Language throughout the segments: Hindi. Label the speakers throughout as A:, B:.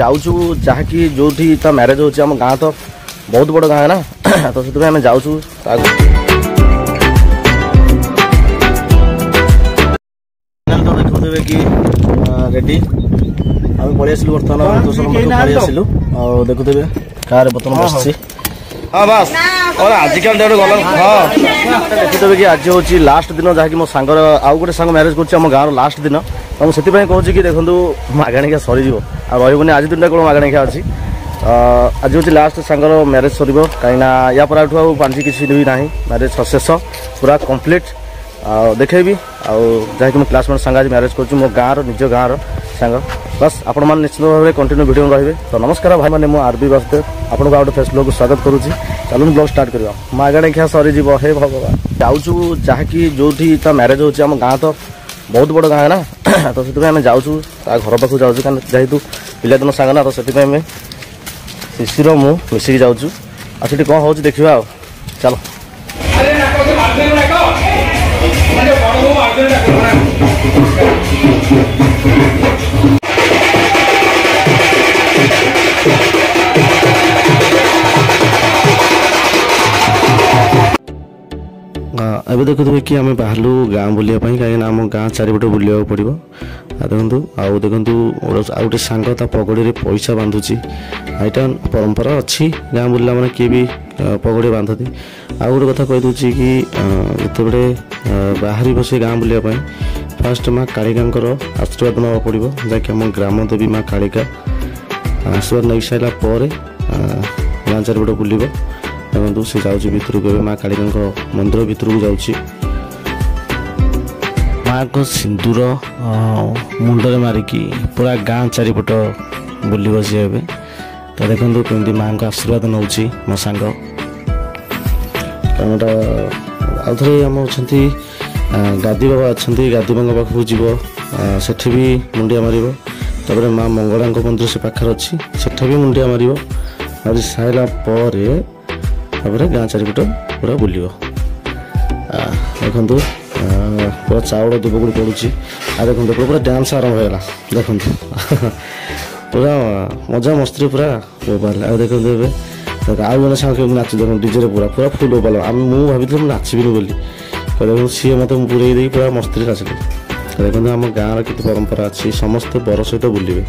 A: जाऊँ जहाँकि जो मैरेज हो गाँ तो बहुत बड़ गाँ ना तो से आम जाऊँ देखुवे कि रेडी आम पलि आसलु बर्तमान पलि आसलु देखुवे कार बर्तमान बस हाँ बस और आजिकल डेट गल हाँ देखुवे कि आज हूँ लास्ट दिन जहाँकि मो सांगर आउ गोटे सांग मैरेज कर गाँव लास्ट दिन तो मुझे कहूँ कि देखो मागणी खा सरीज रही आज दिन कौन मागणी खा अच्छी आज हूँ लास्ट सांगर मैरेज सर कहीं या पर पांची किसी भी ना मैरेज सक्सेस पूरा कंप्लीट देखेबी जहाँकि मो क्लासमेट सांग आज मैरेज कर मो गाँव निज गाँव सांग बस आपण मैंने निश्चित भाव में कंटिन्यू वीडियो में रहिए। तो नमस्कार भाई मैंने मुझे आरबी वासुदेव आपको गोटे फेस ब्लॉग को स्वागत करुँची चलो ब्लॉग स्टार्ट करवा मागणी खा सरीज हे भगवान जाऊँ जहाँकि जो मैरेज हो गाँ तो बहुत बड़ गाँ ना तो से आम जाऊँ घर पाक जाऊँ जेहेतु पिलादिन सांग ना तो से शिशिर मु मिसिकी जाऊँ आठ कौन हो देखा चलो अब देखुए कि आम बाहरलु गाँ बुलाया कहीं आम गाँ चारिपटे बुलाया पड़ो देखु आउ देखु गोटे सांग पगड़ी में पैसा बांधुची यहाँ परंपरा अच्छी गाँ बुलला मैंने किए भी पगड़ी बांधती आउ गोटे कथा कहीदे कि जिते बाहर बसे गाँ बुलाया फास्ट माँ कालिका आशीर्वाद ना पड़ो जहाँकि आम ग्राम देवी माँ कालिका आशीर्वाद नहीं सारापर गाँ चारिपटे बुल देखो सी जाऊँगी भितर को माँ कालिका मंदिर भितर को जाऊँगी माँ को सिंदूर मुंडे मारिकी पूरा गाँ चारिपट बुल सी ए तो देखो कमी माँ को आशीर्वाद नौ मो सांग कारण आउ थे आम अच्छा गादी बाबा अच्छा गादी बाबा पाखक जीव से भी मुंडिया मार माँ मंगला मंदिर से पाखे अच्छी सेठ भी मुंडिया मार मारी सारापर गाँ चारिपट पूरा बुल देखु पूरा चाउल दुबगुड़ी पड़ुची आ देखो पूरा डांस आरंभ होगा देखो पूरा मजा मस्ती पूरा मोबाइल आ देखो आउ जन साथ नाच देख डीजे पूरा पूरा फुल मोबाइल मुझे भाई नाचबी बोली देखो सी मत पूरे दे पूरा मस्ती नाचले देखो आम गाँव के परंपरा अच्छी समस्ते बर सहित बुलवे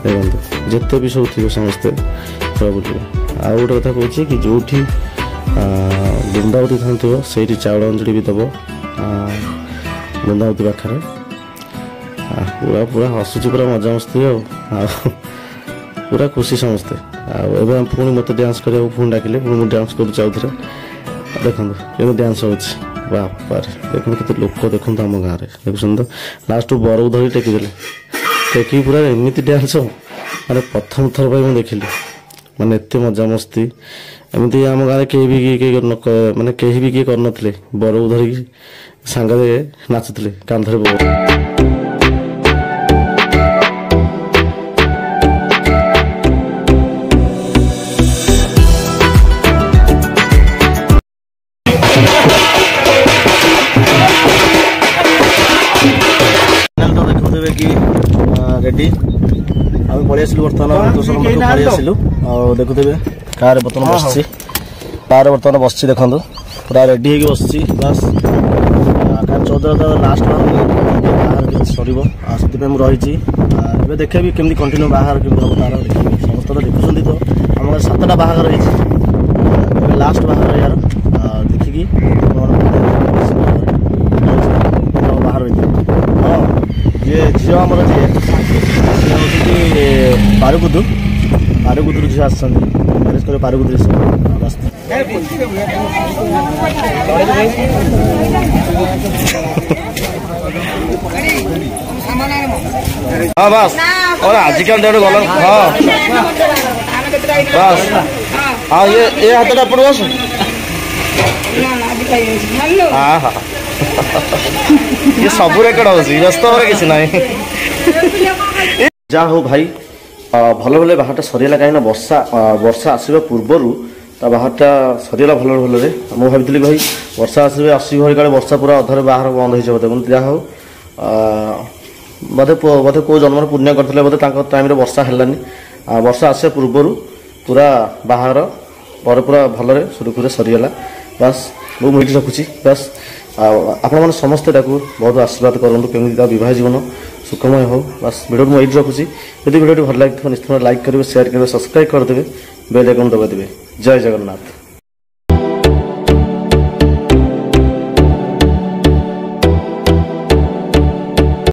A: देखो जिते भी सब थी समस्ते पूरा बुलवे आउ गोटे कथा कहे कि जो बृंदावती था से चाउल अंजलि भी दब बृंदावती पाखे पूरा पूरा हसुची पूरा मजा मस्ती पूरा खुशी समस्ते आम पुणी मत डांस करने पुणी डाकिले पुणी डांस कर देखो केमी डांस हो बापार देखो केते लोक देखते आम गाँव में देखुन तो लास्ट बर धरी टेकीदे टेकी पूरा एमती डांस माने प्रथम थर पर देखिली माने एत मजा मस्ती एमती आम गाँव कहीं भी माने कहीं भी किए करनथिले बर धरिकी सांगे नाचुले कांधरे देखुवे कि रेडी आम पलि आसलु बर्तमान पलि आसलु देखुवे कार बर्तमान बस कार बर्तमान बस देखो पूरा रेडी हो बस बस कार 14 लास्ट बाहर सर से रही देखे भी केमी कंटिन्यू बाहर केमी हम तार देखिए समस्त तो देखुं तो आम 7टा बाहर रही लास्ट बाहर यार देखिकी बाहर हाँ ये झील आमर जी पारुकुदु झील आस मैरेज कर पारुकुदु हाँ बस और आजिकल डेट गल हाँ बस हाँ ये हाथ पड़ बस हाँ हाँ ये सब रेकर्ड हो व्यस्त किसी ना जा हो भाई भल भले बाहरटा सरीगला कहीं वर्षा वर्षा आसवा पूर्वर बाहरटा सरीगला भल भल मुझे भाई भाई वर्षा आसवे आसी घड़ी काले वर्षा पूरा अधारे बाहर बंद हो बोलते जहाँ हो बोधे बोधे कौ जन्म पुण्य करते बोधे टाइम वर्षा है ବର୍ଷା ଆସିବା ପୂର୍ବରୁ ପୁରା ବାହାଘର ପରେ ପୁରା ଭଲରେ ସୁରୁଖୁରୁରେ ସରିଗଲା। ବାସ୍ ମୁଁ ଏଇଠି ରଖୁଛି। ବାସ୍ ଆଉ ଆପଣମାନେ ସମସ୍ତେ ତାକୁ ବହୁତ ଆଶୀର୍ବାଦ କରନ୍ତୁ କେମିତି ତା ବିବାହ ଜୀବନ ସୁଖମୟ ହଉ। ବାସ୍ ଭିଡ଼ିଓକୁ ମୁଁ ଏଇଠି ରଖୁଛି। ଯଦି ଭିଡ଼ିଓଟି ଭଲ ଲାଗିଥିବ ନିଶ୍ଚିତ ଲାଇକ୍ କରିବେ, ସେୟାର କରିବେ, ସବସ୍କ୍ରାଇବ୍ କରିଦେବେ, ବେଲ୍ ଆଇକନ୍ ଦବାଇଦେବେ। ଜୟ ଜଗନ୍ନାଥ।